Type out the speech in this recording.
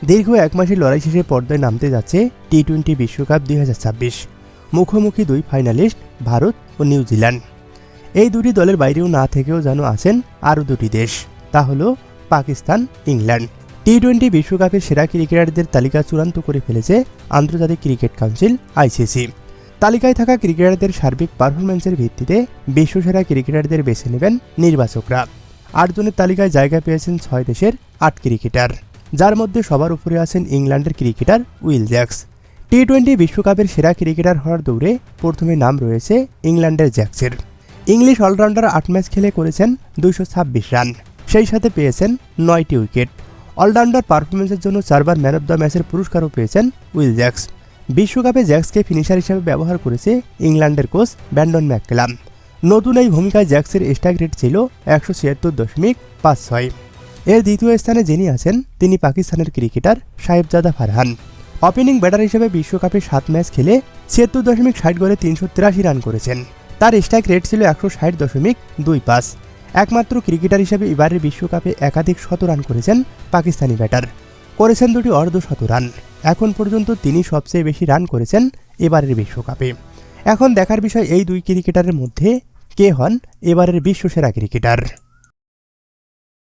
দীর্ঘ এক মাসের লড়াই শেষে পর্দায় নামতে যাচ্ছে টি-20 বিশ্বকাপ 2026। মুখোমুখি দুই ফাইনালিস্ট ভারত ও নিউজিল্যান্ড। এই দুটি দলের বাইরেও না থেকেও যেন আছেন আরও দুটি দেশ, তা হলো পাকিস্তান, ইংল্যান্ড। টি-20 বিশ্বকাপের সেরা ক্রিকেটারদের তালিকা চূড়ান্ত করে ফেলেছে আন্তর্জাতিক ক্রিকেট কাউন্সিল আইসিসি। তালিকায় থাকা ক্রিকেটারদের সার্বিক পারফরম্যান্সের ভিত্তিতে বিশ্বসেরা ক্রিকেটারদের বেছে নেবেন নির্বাচকরা। 8 জনের তালিকায় জায়গা পেয়েছেন 6 দেশের 8 ক্রিকেটার, যার মধ্যে সবার উপরে আছেন ইংল্যান্ডের ক্রিকেটার উইল জ্যাক্স। টি-20 বিশ্বকাপের সেরা ক্রিকেটার হওয়ার দৌড়ে প্রথমে নাম রয়েছে ইংল্যান্ডের জ্যাক্সের। ইংলিশ অলরাউন্ডার 8 ম্যাচ খেলে করেছেন 226 রান, সেই সাথে পেয়েছেন 9টি উইকেট। অলরাউন্ডার পারফরমেন্সের জন্য 4 বার ম্যান অব দ্য ম্যাচের পুরস্কারও পেয়েছেন উইল জ্যাক্স। বিশ্বকাপে জ্যাক্সকে ফিনিশার হিসেবে ব্যবহার করেছে ইংল্যান্ডের কোচ ব্র্যান্ডন ম্যাককালাম। নতুন এই ভূমিকায় জ্যাক্সের স্ট্রাইক রেট ছিল 176.56। এর দ্বিতীয় স্থানে যিনি আছেন তিনি পাকিস্তানের cricketer Sahibzada Farhan. Opening batter হিসেবে বিশ্বকাপে 7 ম্যাচ খেলে 76.60 বলে 383 রান করেছেন। তার স্ট্রাইক রেট ছিল 160.25। একমাত্র ক্রিকেটার হিসেবে এবারের বিশ্বকাপে একাধিক শতরান করেছেন পাকিস্তানি ব্যাটার, করেছেন দুটি অর্ধশত রান। এখন পর্যন্ত তিনি সবচেয়ে বেশি রান করেছেন এবারের বিশ্বকাপে। এখন দেখার বিষয় এই দুই ক্রিকেটারের মধ্যে কে হন এবারের বিশ্বসেরা ক্রিকেটার।